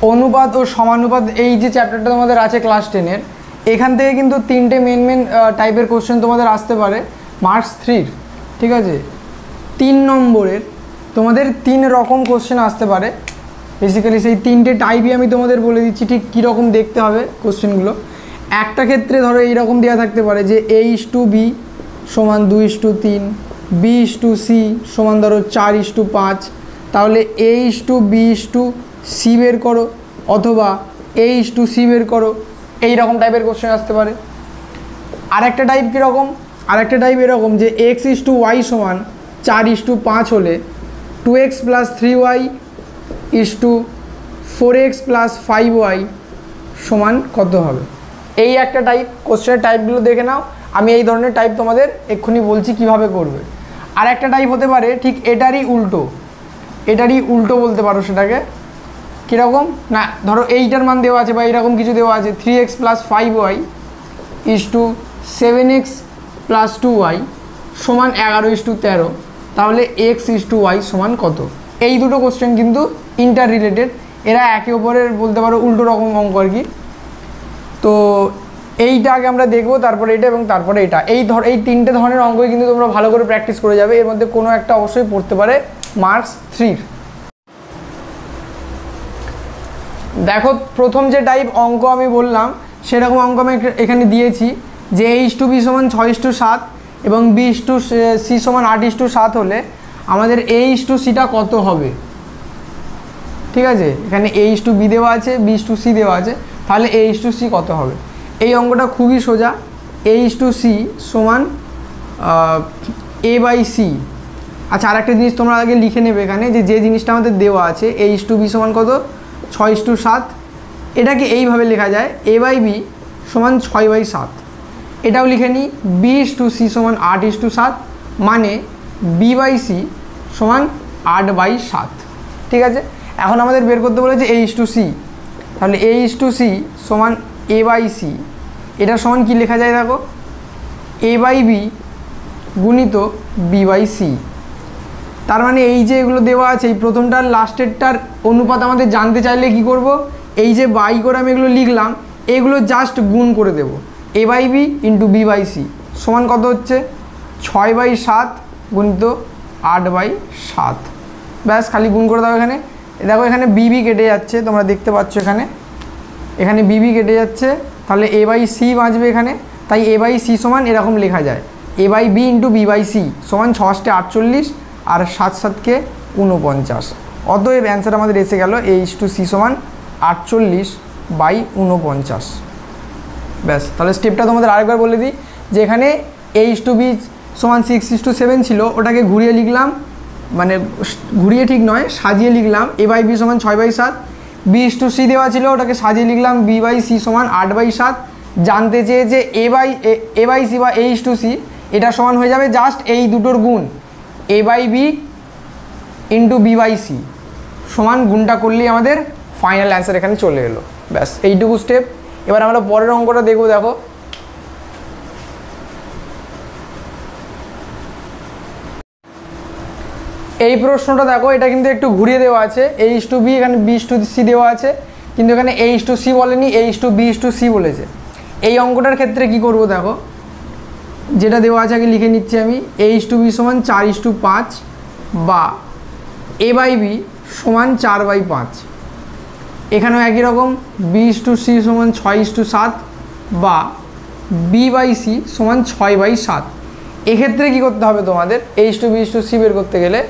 অনুপাত ও সমানুপাত এই যে চ্যাপ্টারটা তোমাদের আছে ক্লাস 10-এর, এখান থেকে কিন্তু তিনটে মেন টাইপের কোশ্চেন তোমাদের আসতে পারে মার্কস 3-র। ঠিক আছে, 3 নম্বরের তোমাদের 3 রকম কোশ্চেন আসতে পারে। বেসিক্যালি সেই তিনটে টাইপই আমি তোমাদের বলে দিচ্ছি ঠিক কীরকম দেখতে হবে কোশ্চেনগুলো। একটা ক্ষেত্রে ধরো এইরকম দেওয়া থাকতে পারে যে A/B সমান 2:3, B/C সমান ধরো 4:5, তাহলে A/B/C বের করো অথবা A/C বের করো, এই রকম টাইপের কোশ্চেন আসতে পারে। আরেকটা টাইপ কীরকম, আরেকটা টাইপ এরকম যে X/Y সমান 4:5 হলে 2x + 3y = 4x + 5y সমান কত হবে। এই একটা টাইপ। কোশ্চেনের টাইপগুলো দেখে নাও, আমি এই ধরনের টাইপ তোমাদের এক্ষুনি বলছি কিভাবে করবে। আর একটা টাইপ হতে পারে ঠিক এটারই উল্টো, এটারই উল্টো বলতে পারো সেটাকে। কীরকম না, ধরো এইটার মান দেওয়া আছে বা এইরকম কিছু দেওয়া আছে 3x + 5y = 7x + 2y সমান 11:13, তাহলে x/y সমান কত। এই দুটো কোশ্চেন কিন্তু ইন্টার রিলেটেড, এরা একে অপরের বলতে পারো উল্টো রকম অঙ্ক আর কি। তো এইটা আগে আমরা দেখবো, তারপরে এটা এবং তারপরে এটা। এই তিনটে ধরনের অঙ্কই কিন্তু তোমরা ভালো করে প্র্যাকটিস করে যাবে। এর মধ্যে কোনো একটা অবশ্যই পড়তে পারে মার্কস 3-র। দেখো প্রথম যে টাইপ অঙ্ক আমি বললাম সেরকম অঙ্ক আমি এখানে দিয়েছি যে A/B সমান 6:7 এবং B/C সমান 8:7 হলে আমাদের A/Cটা কত হবে। ঠিক আছে, এখানে A/B দেওয়া আছে, B/C দেওয়া আছে, তাহলে A/C কত হবে। এই অঙ্কটা খুবই সোজা। A/C সমান A/C। আচ্ছা, আরেকটা জিনিস তোমরা আগে লিখে নেবে এখানে যে জিনিসটা আমাদের দেওয়া আছে A/B সমান কত 6:7, এটাকে এইভাবে লেখা যায় A/B সমান 6/7। এটাও লিখে নিই B/C সমান 8:7, মানে B/C সমান 8/7। ঠিক আছে, এখন আমাদের বের করতে বলেছে A/C, তাহলে A/C সমান A/C, এটা সমান কি লেখা যায় দেখো A/B গুণিত B/C। তার মানে এই যে এগুলো দেওয়া আছে এই প্রথমটার লাস্টেরটার অনুপাত আমাদের জানতে চাইলে কি করব, এই যে বাই করে আমি এগুলো লিখলাম এগুলো জাস্ট গুণ করে দেব। A/B × B/C সমান কত হচ্ছে 6/7 গুণিত 8/7। ব্যাস, খালি গুণ করে দাও। এখানে দেখো এখানে BB কেটে যাচ্ছে, তোমরা দেখতে পাচ্ছ এখানে BB কেটে যাচ্ছে, তাহলে A/C বাঁচবে এখানে। তাই A/C সমান এরকম লেখা যায় A/B × B/C সমান 6×8 = 48 আর 7×7 = 49। অতএব অ্যান্সার আমাদের এসে গেল A/C সমান 48/49। ব্যাস, তাহলে স্টেপটা তোমাদের আরেকবার বলে দিই যে এখানে A/B সমান 6:7 ছিল, ওটাকে ঘুরিয়ে লিখলাম, মানে ঘুরিয়ে ঠিক নয় সাজিয়ে লিখলাম A/B সমান 6/7। B/C দেওয়া ছিল, ওটাকে সাজিয়ে লিখলাম B/C সমান 8/7। জানতে চেয়ে যে A/C বা A/C এটা সমান হয়ে যাবে জাস্ট এই দুটোর গুণ A/B × B/C সমান গুণটা করলেই আমাদের ফাইনাল অ্যান্সার এখানে চলে এলো। ব্যাস, এইটুকু স্টেপ। এবার আমরা পরের অঙ্কটা দেখব। দেখো এই প্রশ্নটা দেখো, এটা কিন্তু একটু ঘুরিয়ে দেওয়া আছে A/B, এখানে B/C দেওয়া আছে, কিন্তু এখানে A/C বলেনি, A/B/C বলেছে। এই অঙ্কটার ক্ষেত্রে কি করব দেখো, যেটা দেওয়া আছে আগে লিখে নিচ্ছি আমি A/B সমান 4:5 বা A/B সমান 4/5। এখানেও একই রকম B/C সমান 6:7 বা B/C সমান 6/7। এক্ষেত্রে কী করতে হবে তোমাদের A/B/C বের করতে গেলে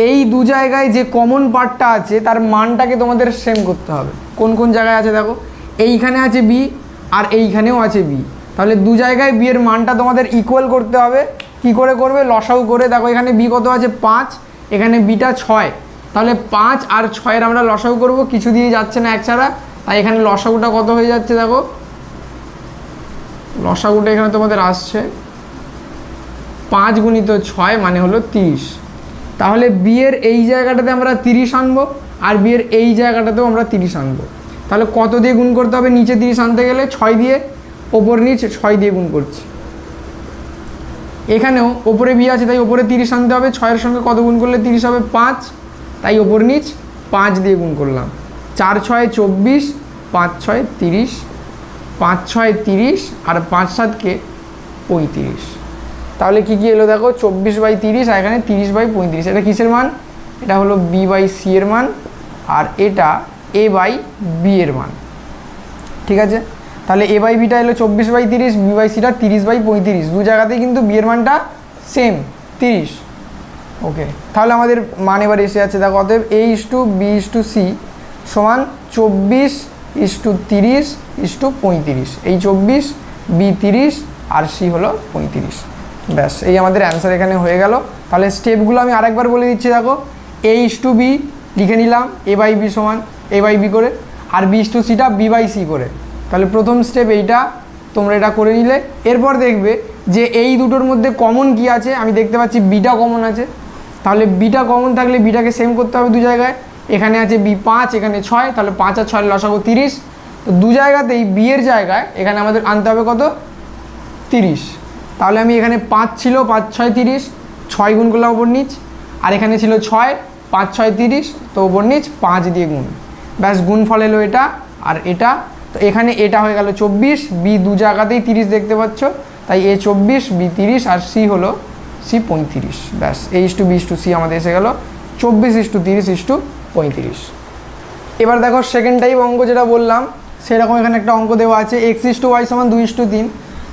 এই দু জায়গায় যে কমন পার্টটা আছে তার মানটাকে তোমাদের সেম করতে হবে। কোন কোন জায়গায় আছে দেখো, এইখানে আছে B আর এইখানেও আছে B, তাহলে দু জায়গায় B এর মানটা তোমাদের ইকুয়াল করতে হবে। কি করে করবে, লসাগু করে। দেখো এখানে B কত আছে 5, এখানে Bটা 6, তাহলে 5 আর 6-এর আমরা লসাগু করব, কিছু দিয়ে যাচ্ছে না এক ছাড়া, তাই এখানে লসাগুটা কত হয়ে যাচ্ছে দেখো, লসাগুটা এখানে তোমাদের আসছে 5 × 6 মানে হলো 30। তাহলে B এর এই জায়গাটাতে আমরা 30 আনবো আর B এর এই জায়গাটাতেও আমরা 30 আনবো। তাহলে কত দিয়ে গুণ করতে হবে, নিচে 30 আনতে গেলে 6 দিয়ে, ওপর নিচে 6 দিয়ে গুণ করছি। এখানেও ওপরে B আছে তাই ওপরে 30 আনতে হবে, 6-এর সঙ্গে কত গুণ করলে 30 হবে 5, তাই ওপর নিচ 5 দিয়ে গুণ করলাম। 4 6 24, 5 6 30, 5 6 30 আর 5 7 কে 35। তাহলে কি কি এলো দেখো, 24/30 আর এখানে 30/35। এটা কিসের মান? এটা হলো b/c এর মান, আর এটা a/b এর মান। ঠিক আছে, তাহলে a/bটা এলো 24/30, b/cটা 30/35। দু জায়গাতেই কিন্তু b এর মানটা সেম 30। ওকে, তাহলে আমাদের মান এবার এসে যাচ্ছে দেখো, অতএব a/b/c সমান 24:30:35। এই 24, b 30 আর c হলো 35। ব্যাস, এই আমাদের অ্যান্সার এখানে হয়ে গেল। তাহলে স্টেপগুলো আমি আরেকবার বলে দিচ্ছি দেখো, a/b লিখে নিলাম a/b সমান a/b করে, আর b/cটা b/c করে। তাহলে প্রথম স্টেপ এইটা, তোমরা এটা করে নিলে। এরপর দেখবে যে এই দুটোর মধ্যে কমন কি আছে। আমি দেখতে পাচ্ছি বিটা কমন আছে, তাহলে বিটা কমন থাকলে বিটাকে সেম করতে হবে দু জায়গায়। এখানে আছে b 5, এখানে 6, তাহলে 5 আর 6 লসাগু 30। তো দু জায়গাতেই b এর জায়গায় এখানে আমাদের আনতে হবে কত? 30। তাহলে আমি এখানে 5 ছিল, 5 6 30, 6 গুণ করলাম ওপর নিচ, আর এখানে ছিল 6, 5 6 30, তো ওপর নিচ 5 দিয়ে গুণ। ব্যাস, গুণ ফল এলো এটা আর এটা। তো এখানে এটা হয়ে গেল 24, বি দু জায়গাতেই 30 দেখতে পাচ্ছ, তাই a 24, b 30 আর c হলো c 35। ব্যাস, a/b/c আমাদের এসে গেল 24:30:35। এবার দেখো সেকেন্ড টাইপ অঙ্ক যেটা বললাম সেরকম এখানে একটা অঙ্ক দেওয়া আছে x/y সমান 2:3।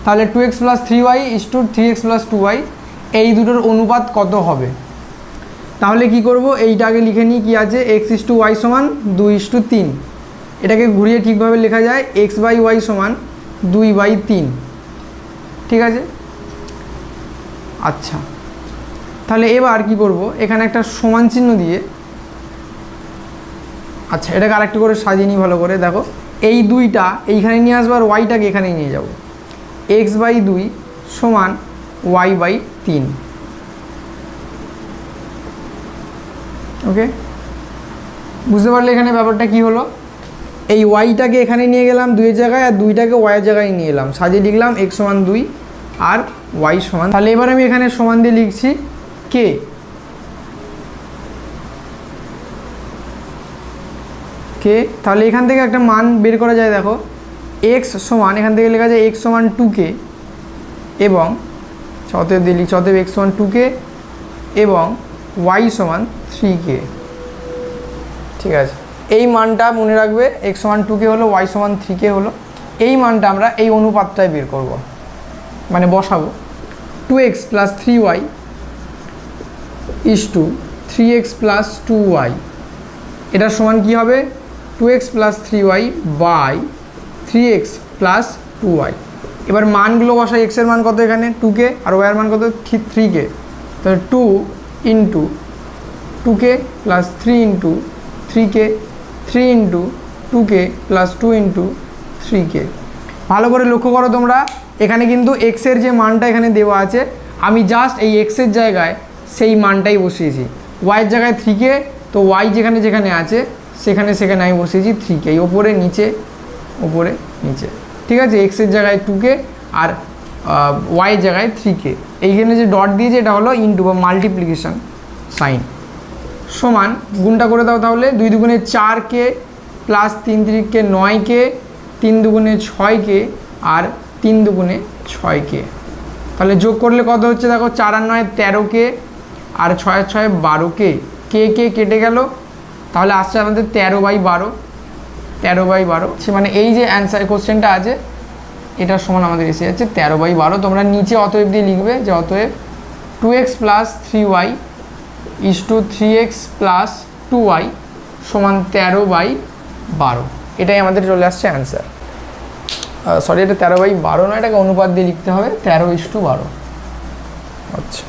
তাহলে 2x + 3y 3x + 2y, এই দুটোর অনুপাত কত হবে? তাহলে কি করব, এইটা আগে লিখে নিই কি আছে। x/y সমান 2:3, এটাকে ঘুরিয়ে ঠিকভাবে লেখা যায় x/y সমান 2/3। ঠিক আছে, আচ্ছা তাহলে এবার কি করব, এখানে একটা সমান চিহ্ন দিয়ে, আচ্ছা এটাকে আরেকটু করে সাজিয়ে নিই ভালো করে। দেখো এই দুইটা এইখানে নিয়ে আসবো আর ওয়াইটাকে এখানে নিয়ে যাব। x/2 সমান y/3। ওকে, বুঝতে পারলে এখানে ব্যাপারটা কি হলো? এই ওয়াইটাকে এখানে নিয়ে গেলাম 2 এর জায়গায়, আর 2টাকে ওয়াইয়ের জায়গায় নিয়ে এলাম, সাজিয়ে লিখলাম x সমান 2 আর y সমান। তাহলে এবার আমি এখানে সমান দিয়ে লিখছি k। তাহলে এখান থেকে একটা মান বের করা যায়। দেখো x সমান, এখান থেকে লেখা যায় x সমান 2k, এবং অতএব দিয়ে লিখছি অতএব x সমান 2k এবং y সমান 3k। ঠিক আছে, এই মানটা মনে রাখবে, x সমান 2k হলো, y সমান 3k হলো। এই মানটা আমরা এই অনুপাতটায় বের করব, মানে বসাবো 2x + 3y = 3x + 2y। এটার সমান কি হবে? 2x + 3y by 3x + 2y। এবার মানগুলো বসাই, x এর মান কত এখানে 2k আর y এর মান কত 3k। তাহলে 2 × 2k + 3 × 3k, 3 × 2k + 2 × 3k। ভালো করে লক্ষ্য করো তোমরা, এখানে কিন্তু x এর যে মানটা এখানে দেওয়া আছে, আমি জাস্ট এই x এর জায়গায় সেই মানটাই বসিয়েছি। y এর জায়গায় 3k, তো y যেখানে যেখানে আছে সেখানে সেখানে আমি বসিয়েছি 3k, ওপরে নিচে ওপরে নিচে। ঠিক আছে, x এর জায়গায় 2k আর y এর জায়গায় 3k। এইখানে যে ডট দিয়েছে এটা হলো ইনটু বা মাল্টিপ্লিকেশন সাইন। সমান গুণটা করে দাও, তাহলে 2 দুগুণে 4k প্লাস 3 3k 9k, 3 দুগুণে 6k আর 3 দুগুণে 6k। তাহলে যোগ করলে কত হচ্ছে দেখো, 4 আর 9 13k আর 6 আর 6 12k, কে কেটে গেল, তাহলে আসছে আমাদের 13/12। 13/12 মানে এই যে অ্যান্সার কোশ্চেনটা আছে এটার সমান আমাদের এসে যাচ্ছে 13/12। তোমরা নিচে অতএব দিয়ে লিখবে যে অতএব 2x + 3y = 3x + 2y সমান 13/12। এটাই আমাদের চলে আসছে অ্যান্সার। সরি, এটা 13/12 নয়, এটাকে অনুপাত দিয়ে লিখতে হবে 13:12। আচ্ছা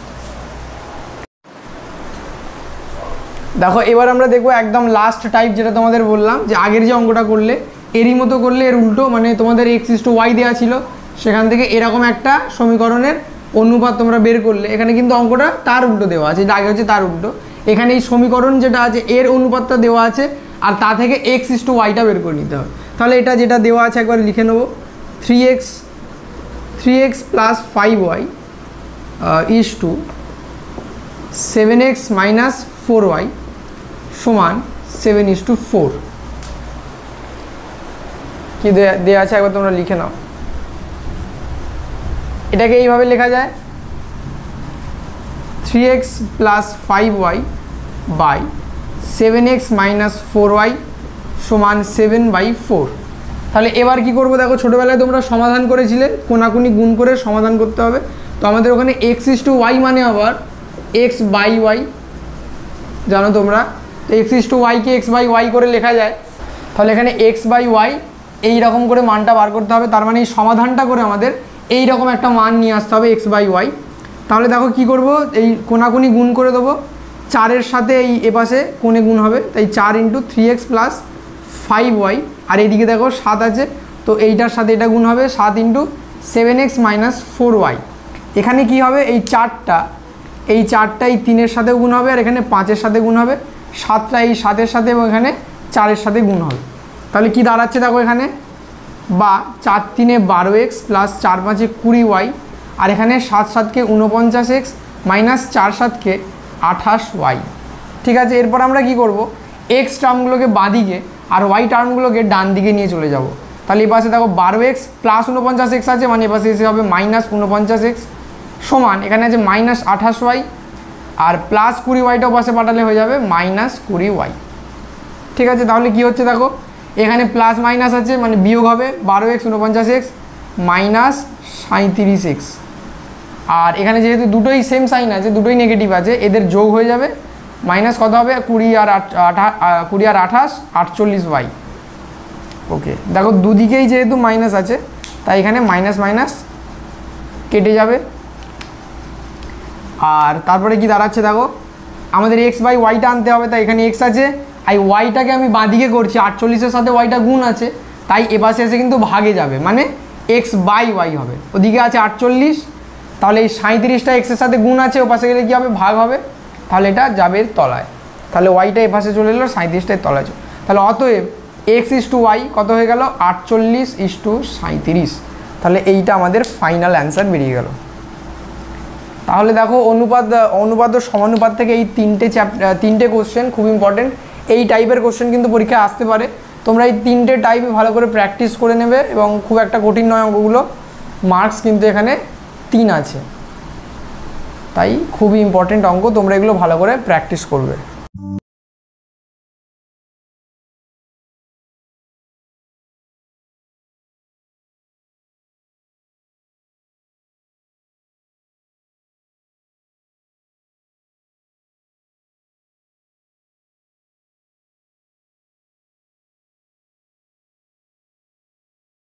দেখো এবার আমরা দেখবো একদম লাস্ট টাইপ, যেটা তোমাদের বললাম যে আগের যে অঙ্কটা করলে এরই মতো করলে, এর উল্টো, মানে তোমাদের x/y দেওয়া ছিল, সেখান থেকে এরকম একটা সমীকরণের অনুপাত তোমরা বের করলে। এখানে কিন্তু অঙ্কটা তার উল্টো দেওয়া আছে, এটা আগে হচ্ছে তার উল্টো। এখানে এই সমীকরণ যেটা আছে এর অনুপাতটা দেওয়া আছে, আর তা থেকে x/yটা বের করে নিতে হবে। তাহলে এটা যেটা দেওয়া আছে একবার লিখে নেব, 3x + 5y = 7x - 4y সমান 7:4। কি দেয়া আছে একবার তোমরা লিখে নাও। এটাকে এইভাবে লেখা যায় 3x plus 5y by 7x minus 4y সমান 7/4। তাহলে এবার কি করব দেখো, ছোটোবেলায় তোমরা সমাধান করেছিলে, কোনাকুনি গুণ করে সমাধান করতে হবে। তো আমাদের ওখানে x/y মানে আবার x/y জানো তোমরা, তো x/y কে x/y করে লেখা যায়। তাহলে এখানে x/y এই রকম করে মানটা বার করতে হবে, তার মানে এই সমাধানটা করে আমাদের এই রকম একটা মান নিয়ে আসতে হবে x/y। তাহলে দেখো কি করব, এই কোনাকুনি গুণ করে দেবো, 4-এর সাথে এই এপাশে কোণে গুণ হবে, তাই 4 × 3x প্লাস 5y, আর এইদিকে দেখো 7 আছে, তো এইটার সাথে এটা গুণ হবে 7 × 7x মাইনাস 4y। এখানে কি হবে, এই 4টা এই 3-এর সাথে গুণ হবে, আর এখানে 5-এর সাথে গুণ হবে, 7টা এই 7-এর সাথে এবং এখানে 4-এর সাথে গুণ হবে। তাহলে কি দাঁড়াচ্ছে দেখো এখানে, বা 4×3 = 12x প্লাস 4×5 = 20y, আর এখানে 7×7 = 49x মাইনাস 4×7 = 28y। ঠিক আছে, এরপর আমরা কি করব, এক্স টার্মগুলোকে বাঁদিকে আর ওয়াই টার্মগুলোকে ডান দিকে নিয়ে চলে যাব। তাহলে এই পাশে দেখো 12x প্লাস 49x আছে, মানে এ পাশে এসে হবে মাইনাস 49x সমান এখানে আছে মাইনাস 28y, আর প্লাস 20yটাও পাশে পাঠালে হয়ে যাবে মাইনাস 20y। ঠিক আছে, তাহলে কি হচ্ছে দেখো, এখানে প্লাস মাইনাস আছে মানে বিয়োগ হবে 12x 49x মাইনাস 37x, আর এখানে যেহেতু দুটোই সেম সাইন আছে, দুটোই নেগেটিভ আছে, এদের যোগ হয়ে যাবে মাইনাস কত হবে 20 আর 28 48y। ওকে, দেখো দুদিকেই যেহেতু মাইনাস আছে তাই এখানে মাইনাস মাইনাস কেটে যাবে। আর তারপরে কি দাঁড়াচ্ছে দেখো, আমাদের x/yটা আনতে হবে, তাই এখানে x আছে, আর ওয়াইটাকে আমি বাঁদিকে করছি, 48-এর সাথে ওয়াইটা গুণ আছে, তাই এপাশে এসে কিন্তু ভাগে যাবে, মানে x/y হবে। ওদিকে আছে 48, তাহলে এই 37টা এক্সের সাথে গুণ আছে, ও পাশে গেলে কী হবে, ভাগ হবে, তাহলে এটা যাবে তলায়, তাহলে ওয়াইটা এপাশে চলে এলো, 37টায় তলায় চলে। তাহলে অতএব x/y কত হয়ে গেল 48:37। তাহলে এইটা আমাদের ফাইনাল অ্যান্সার বেরিয়ে গেল। তাহলে দেখো অনুপাত ও সমানুপাত থেকে এই তিনটে কোশ্চেন খুব ইম্পর্টেন্ট, এই টাইপের কোশ্চেন কিন্তু পরীক্ষায় আসতে পারে। তোমরা এই 3টে টাইপই ভালো করে প্র্যাকটিস করে নেবে, এবং খুব একটা কঠিন নয় অঙ্কগুলো, মার্কস কিন্তু এখানে 3 আছে, তাই খুবই ইম্পর্টেন্ট অঙ্ক, তোমরা এগুলো ভালো করে প্র্যাকটিস করবে।